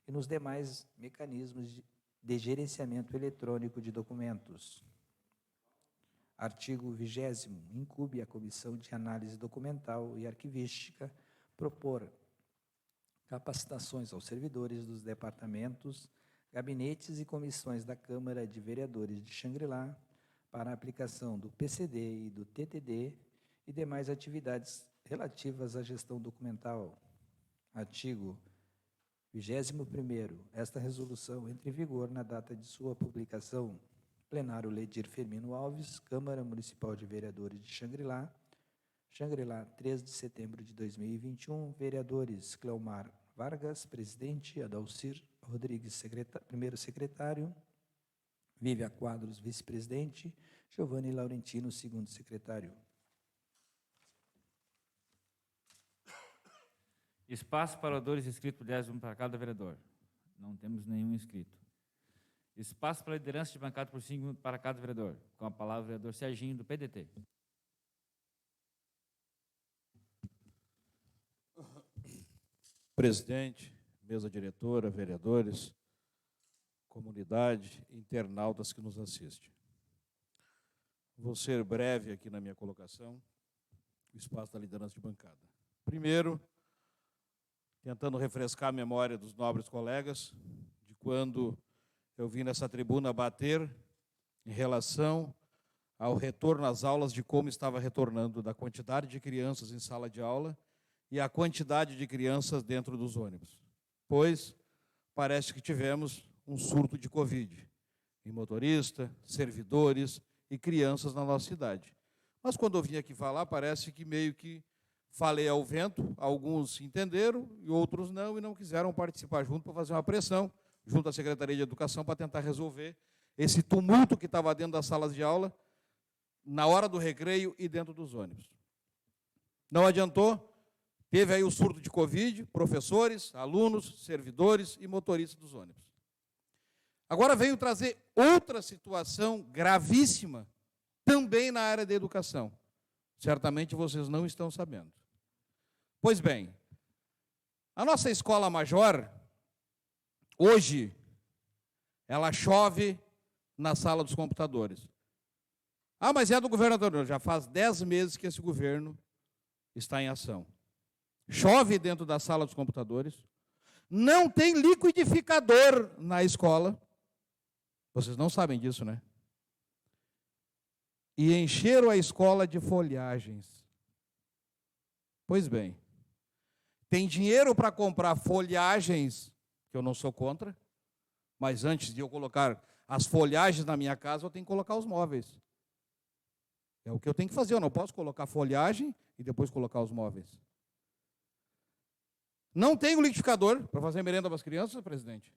e nos demais mecanismos de gerenciamento eletrônico de documentos. Artigo 20º. Incumbe à Comissão de Análise Documental e Arquivística propor capacitações aos servidores dos departamentos, gabinetes e comissões da Câmara de Vereadores de Xangri-Lá para a aplicação do PCD e do TTD e demais atividades relativas à gestão documental. Artigo 21º. Esta resolução entra em vigor na data de sua publicação. Plenário Ledir Firmino Alves, Câmara Municipal de Vereadores de Xangri-Lá, Xangri-Lá, 3 de setembro de 2021, vereadores Cleomar Vargas, presidente, Adalcir Rodrigues, primeiro secretário, Vívia Quadros, vice-presidente, Giovanni Laurentino, segundo secretário. Espaço para oradores inscritos, 10 para cada vereador. Não temos nenhum inscrito. Espaço para liderança de bancada por 5 minutos para cada vereador. Com a palavra o vereador Serginho, do PDT. Presidente, mesa diretora, vereadores, comunidade, internautas que nos assistem. Vou ser breve aqui na minha colocação, o espaço da liderança de bancada. Primeiro, tentando refrescar a memória dos nobres colegas, de quando eu vim nessa tribuna bater em relação ao retorno às aulas, de como estava retornando, da quantidade de crianças em sala de aula e a quantidade de crianças dentro dos ônibus. Pois parece que tivemos um surto de Covid em motorista, servidores e crianças na nossa cidade. Mas quando eu vim aqui falar, parece que meio que falei ao vento, alguns entenderam e outros não, e não quiseram participar junto para fazer uma pressão junto à Secretaria de Educação para tentar resolver esse tumulto que estava dentro das salas de aula, na hora do recreio e dentro dos ônibus. Não adiantou, teve aí o surto de Covid, professores, alunos, servidores e motoristas dos ônibus. Agora venho trazer outra situação gravíssima, também na área da educação. Certamente vocês não estão sabendo. Pois bem, a nossa escola major, hoje, ela chove na sala dos computadores. Ah, mas é do governador. Já faz 10 meses que esse governo está em ação. Chove dentro da sala dos computadores. Não tem liquidificador na escola. Vocês não sabem disso, né? E encheram a escola de folhagens. Pois bem, tem dinheiro para comprar folhagens, que eu não sou contra, mas antes de eu colocar as folhagens na minha casa, eu tenho que colocar os móveis. É o que eu tenho que fazer, eu não posso colocar folhagem e depois colocar os móveis. Não tenho liquidificador para fazer merenda para as crianças, presidente.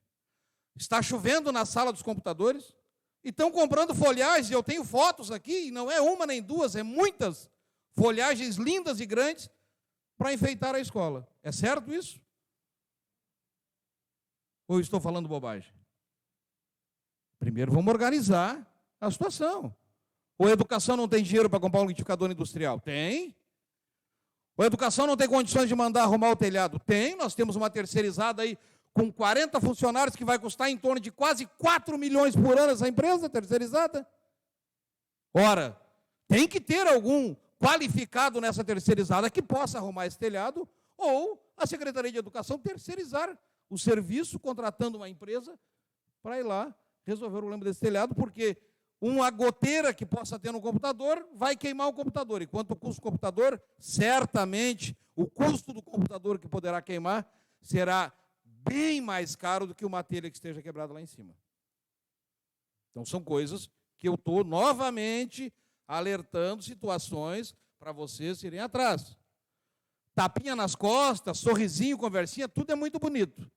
Está chovendo na sala dos computadores e estão comprando folhagens, e eu tenho fotos aqui, e não é uma nem duas, é muitas folhagens lindas e grandes para enfeitar a escola. É certo isso? Ou estou falando bobagem? Primeiro vamos organizar a situação. Ou a educação não tem dinheiro para comprar um liquidificador industrial? Tem. Ou a educação não tem condições de mandar arrumar o telhado? Tem. Nós temos uma terceirizada aí com 40 funcionários que vai custar em torno de quase 4 milhões por ano essa empresa terceirizada. Ora, tem que ter algum qualificado nessa terceirizada que possa arrumar esse telhado, ou a Secretaria de Educação terceirizar o serviço, contratando uma empresa para ir lá resolver o problema desse telhado, porque uma goteira que possa ter no computador vai queimar o computador. E quanto custa o computador, certamente o custo do computador que poderá queimar será bem mais caro do que uma telha que esteja quebrada lá em cima. Então, são coisas que eu estou novamente alertando, situações para vocês irem atrás. Tapinha nas costas, sorrisinho, conversinha, tudo é muito bonito.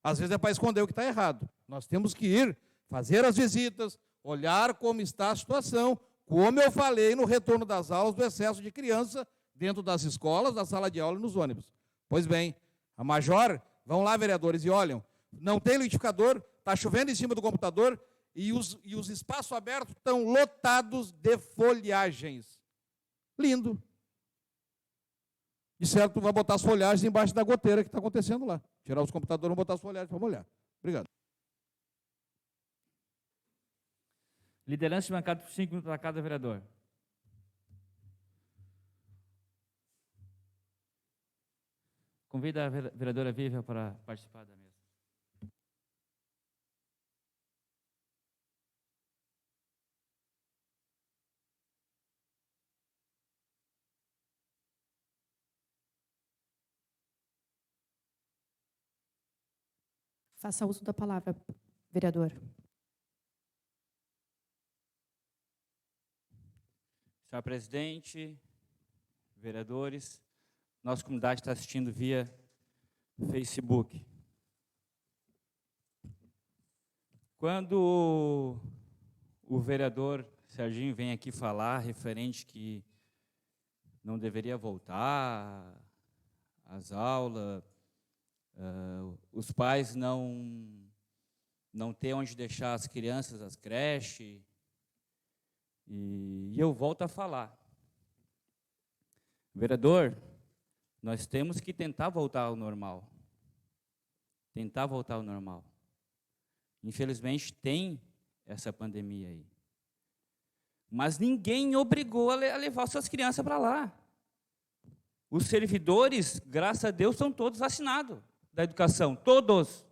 Às vezes é para esconder o que está errado. Nós temos que ir, fazer as visitas, olhar como está a situação, como eu falei no retorno das aulas, do excesso de criança dentro das escolas, da sala de aula e nos ônibus. Pois bem, a Major, vão lá, vereadores, e olham, não tem liquidificador, está chovendo em cima do computador e os espaços abertos estão lotados de folhagens. Lindo. De certo, vai botar as folhagens embaixo da goteira que está acontecendo lá. Tirar os computadores e botar as folhagens para molhar. Obrigado. Liderança de bancada por 5 minutos para cada vereador. Convido a vereadora Vivian para participar da mesa. Faça uso da palavra, vereador. Senhor presidente, vereadores, nossa comunidade está assistindo via Facebook. Quando o vereador Serginho vem aqui falar referente que não deveria voltar às aulas, os pais não ter onde deixar as crianças, as creches, e eu volto a falar. Vereador, nós temos que tentar voltar ao normal. Tentar voltar ao normal. Infelizmente, tem essa pandemia aí. Mas ninguém obrigou a levar suas crianças para lá. Os servidores, graças a Deus, são todos vacinados da educação, todos.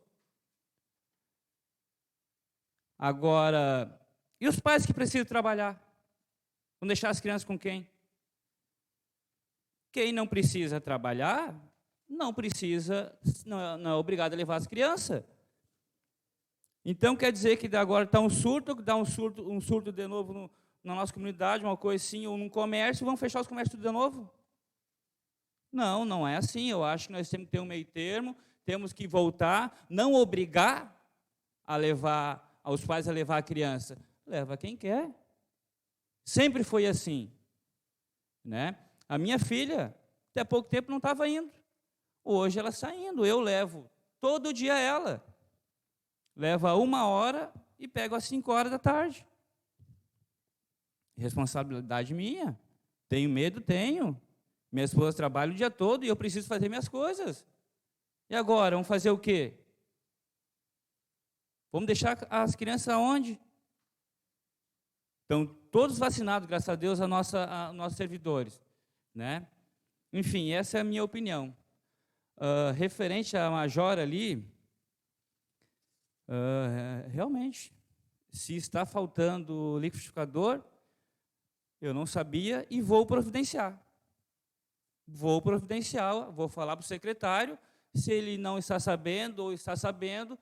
Agora, e os pais que precisam trabalhar? Vão deixar as crianças com quem? Quem não precisa trabalhar, não é obrigado a levar as crianças. Então, quer dizer que agora está um surto de novo na nossa comunidade, uma coisa assim, ou num comércio, vamos fechar os comércios tudo de novo? Não, não é assim. Eu acho que nós temos que ter um meio termo, temos que voltar, não obrigar aos pais a levar a criança. Leva quem quer. Sempre foi assim, né? A minha filha, até pouco tempo, não estava indo. Hoje ela está indo. Eu levo todo dia ela. Levo a 1h e pego às 5h da tarde. Responsabilidade minha. Tenho medo? Tenho. Minha esposa trabalha o dia todo e eu preciso fazer minhas coisas. E agora, vamos fazer o quê? Vamos deixar as crianças aonde? Então, todos vacinados, graças a Deus, a nossos servidores, né? Enfim, essa é a minha opinião. Referente à Major ali, realmente, se está faltando liquidificador, eu não sabia e vou providenciar. Vou falar para o secretário, se ele não está sabendo ou está sabendo,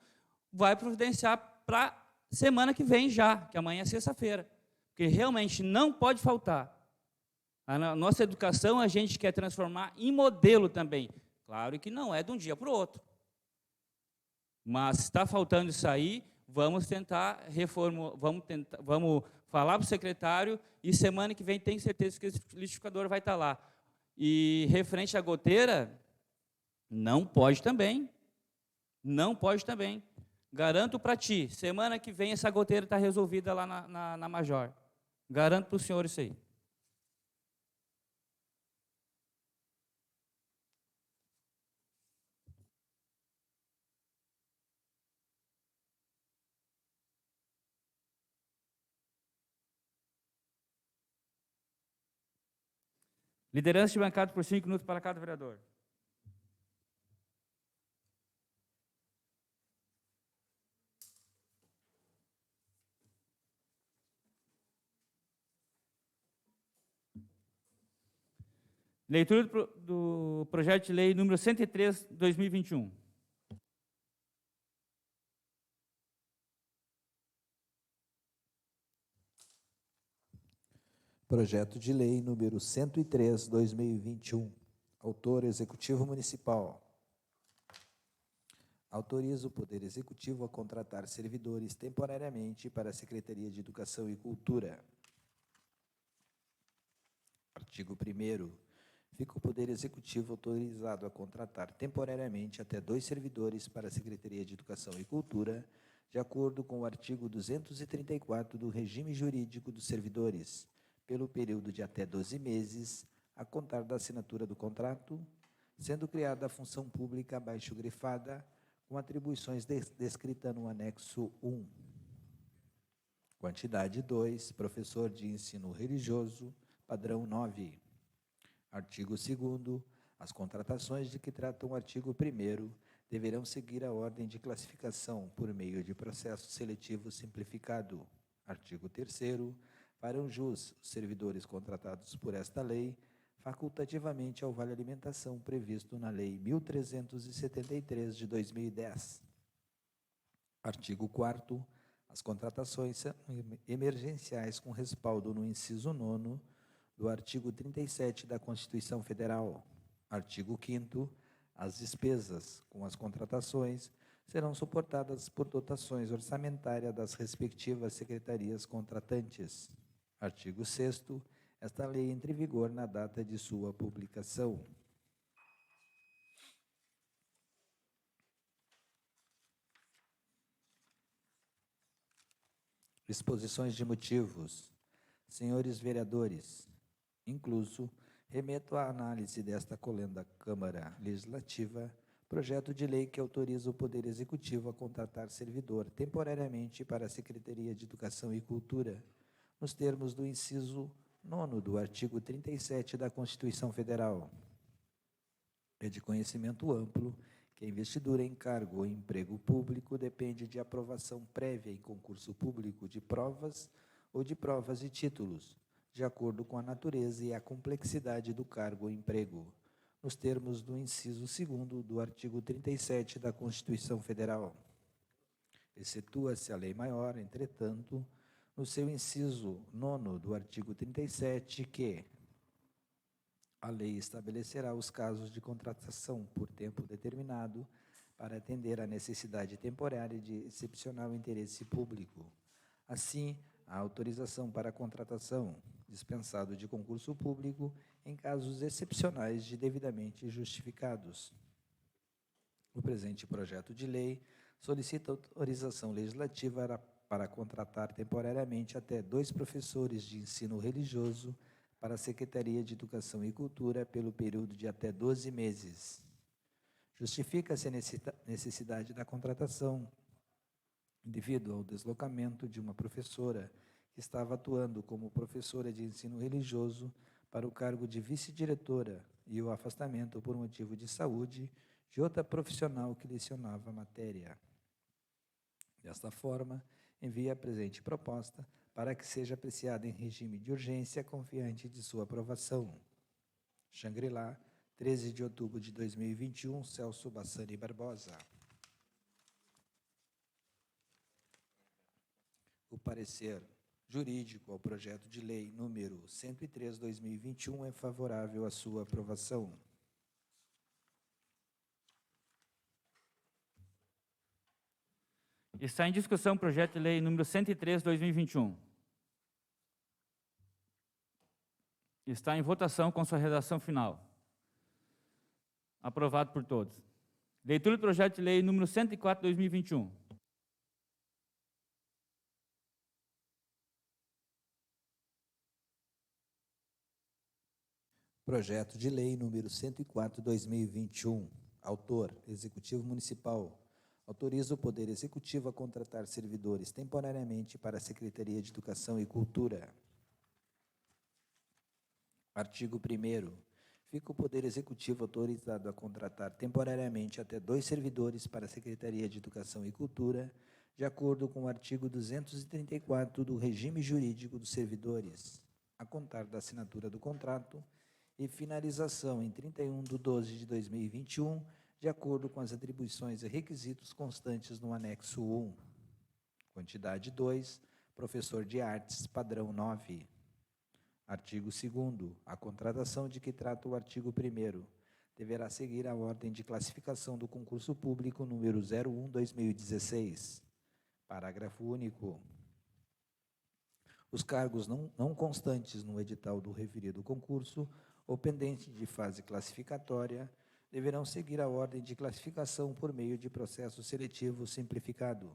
vai providenciar para semana que vem já, que amanhã é sexta-feira. Porque realmente não pode faltar. A nossa educação a gente quer transformar em modelo também. Claro que não é de um dia para o outro. Mas se está faltando isso aí, vamos tentar reformular, vamos falar para o secretário e semana que vem tenho certeza que esse liquidificador vai estar lá. E referente à goteira, não pode também. Não pode também. Garanto para ti, semana que vem essa goteira está resolvida lá na Major. Garanto para o senhor isso aí. Liderança de bancada por 5 minutos para cada vereador. Leitura do projeto de lei número 103, 2021. Projeto de lei número 103, 2021. Autor, Executivo Municipal. Autoriza o Poder Executivo a contratar servidores temporariamente para a Secretaria de Educação e Cultura. Artigo 1º. Fica o Poder Executivo autorizado a contratar temporariamente até 2 servidores para a Secretaria de Educação e Cultura, de acordo com o artigo 234 do Regime Jurídico dos Servidores, pelo período de até 12 meses, a contar da assinatura do contrato, sendo criada a função pública abaixo grifada, com atribuições descritas no anexo 1. Quantidade 2, professor de ensino religioso, padrão 9. Artigo 2º. As contratações de que trata o artigo 1º deverão seguir a ordem de classificação por meio de processo seletivo simplificado. Artigo 3º. Farão jus os servidores contratados por esta lei, facultativamente ao vale-alimentação previsto na Lei 1.373 de 2010. Artigo 4º. As contratações são emergenciais com respaldo no inciso 9º do artigo 37 da Constituição Federal. Artigo 5º. As despesas com as contratações serão suportadas por dotações orçamentárias das respectivas secretarias contratantes. Artigo 6º. Esta lei entra em vigor na data de sua publicação. Exposições de motivos. Senhores vereadores, incluso, remeto à análise desta colenda Câmara Legislativa, projeto de lei que autoriza o Poder Executivo a contratar servidor temporariamente para a Secretaria de Educação e Cultura, nos termos do inciso 9º do artigo 37 da Constituição Federal. É de conhecimento amplo que a investidura em cargo ou emprego público depende de aprovação prévia em concurso público de provas ou de provas e títulos, de acordo com a natureza e a complexidade do cargo ou emprego, nos termos do inciso 2º do artigo 37 da Constituição Federal. Excetua-se a lei maior, entretanto, no seu inciso 9º do artigo 37, que a lei estabelecerá os casos de contratação por tempo determinado para atender à necessidade temporária de excepcional interesse público. Assim, a autorização para a contratação, dispensado de concurso público, em casos excepcionais de devidamente justificados. O presente projeto de lei solicita autorização legislativa para contratar temporariamente até 2 professores de ensino religioso para a Secretaria de Educação e Cultura pelo período de até 12 meses. Justifica-se a necessidade da contratação devido ao deslocamento de uma professora que estava atuando como professora de ensino religioso para o cargo de vice-diretora e o afastamento por motivo de saúde de outra profissional que lecionava a matéria. Desta forma, envia a presente proposta para que seja apreciada em regime de urgência confiante de sua aprovação. Xangri-Lá, 13 de outubro de 2021, Celso Bassani Barbosa. O parecer jurídico ao projeto de lei número 103/2021 é favorável à sua aprovação. Está em discussão o projeto de lei número 103/2021. Está em votação com sua redação final. Aprovado por todos. Leitura do projeto de lei número 104/2021. Projeto de lei número 104/2021. Autor, Executivo Municipal. Autoriza o Poder Executivo a contratar servidores temporariamente para a Secretaria de Educação e Cultura. Artigo 1º. Fica o Poder Executivo autorizado a contratar temporariamente até 2 servidores para a Secretaria de Educação e Cultura, de acordo com o artigo 234 do Regime Jurídico dos Servidores, a contar da assinatura do contrato e finalização em 31/12/2021, de acordo com as atribuições e requisitos constantes no anexo 1. Quantidade 2, professor de artes, padrão 9. Artigo 2º. A contratação de que trata o artigo 1º deverá seguir a ordem de classificação do concurso público número 01/2016. Parágrafo único. Os cargos não constantes no edital do referido concurso ou pendentes de fase classificatória deverão seguir a ordem de classificação por meio de processo seletivo simplificado.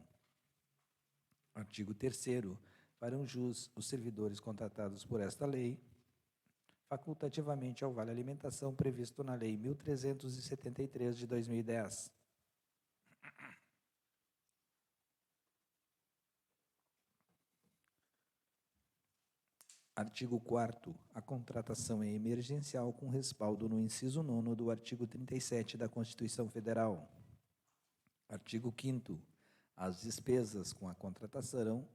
Artigo 3º. Farão jus os servidores contratados por esta lei, facultativamente ao vale alimentação previsto na Lei 1373 de 2010. Artigo 4º. A contratação é emergencial com respaldo no inciso 9º do artigo 37 da Constituição Federal. Artigo 5º. As despesas com a contratação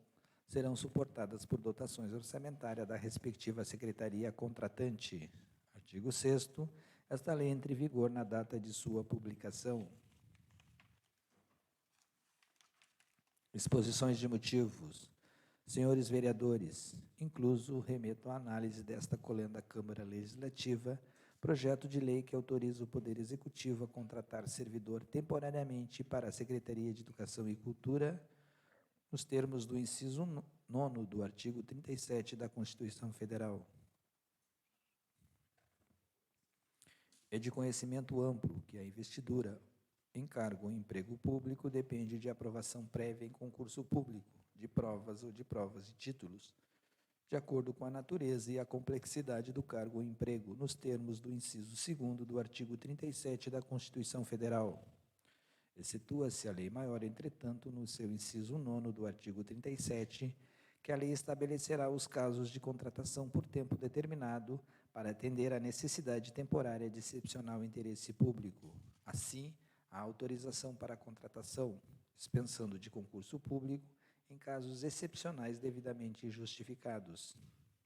serão suportadas por dotações orçamentárias da respectiva secretaria contratante. Artigo 6º. Esta lei entra em vigor na data de sua publicação. Exposições de motivos. Senhores vereadores, incluso remeto à análise desta colenda Câmara Legislativa, projeto de lei que autoriza o Poder Executivo a contratar servidor temporariamente para a Secretaria de Educação e Cultura, nos termos do inciso 9º do artigo 37 da Constituição Federal. É de conhecimento amplo que a investidura, encargo ou emprego público depende de aprovação prévia em concurso público, de provas ou de provas e títulos, de acordo com a natureza e a complexidade do cargo ou emprego, nos termos do inciso 2º do artigo 37 da Constituição Federal. Excetua-se a lei maior, entretanto, no seu inciso 9º do artigo 37, que a lei estabelecerá os casos de contratação por tempo determinado para atender à necessidade temporária de excepcional interesse público. Assim, a autorização para a contratação, dispensando de concurso público, em casos excepcionais devidamente justificados.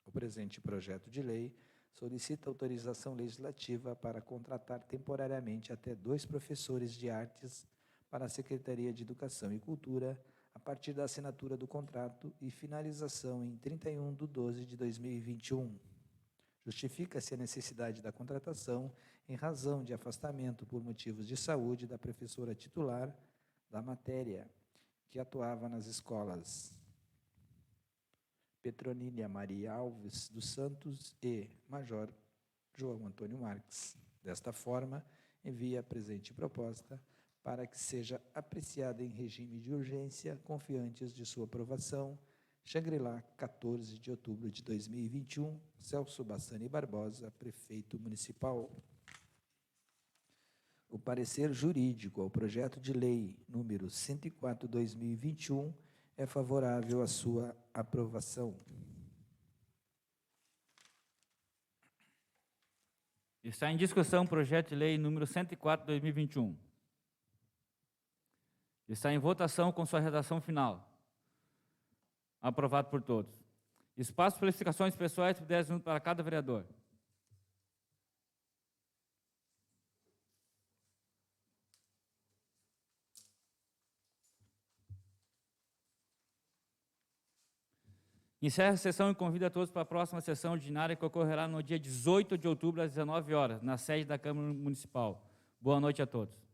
O presente projeto de lei solicita autorização legislativa para contratar temporariamente até 2 professores de artes para a Secretaria de Educação e Cultura, a partir da assinatura do contrato e finalização em 31/12/2021. Justifica-se a necessidade da contratação em razão de afastamento por motivos de saúde da professora titular da matéria, que atuava nas escolas Petronília Maria Alves dos Santos e Major João Antônio Marques. Desta forma, envia a presente proposta para que seja apreciada em regime de urgência, confiantes de sua aprovação. Xangri-Lá, 14 de outubro de 2021, Celso Bassani Barbosa, Prefeito Municipal. O parecer jurídico ao projeto de lei número 104/2021 é favorável à sua aprovação. Está em discussão o projeto de lei número 104/2021. Está em votação com sua redação final. Aprovado por todos. Espaço para explicações pessoais por 10 minutos para cada vereador. Encerra a sessão e convido a todos para a próxima sessão ordinária que ocorrerá no dia 18 de outubro, às 19 horas, na sede da Câmara Municipal. Boa noite a todos.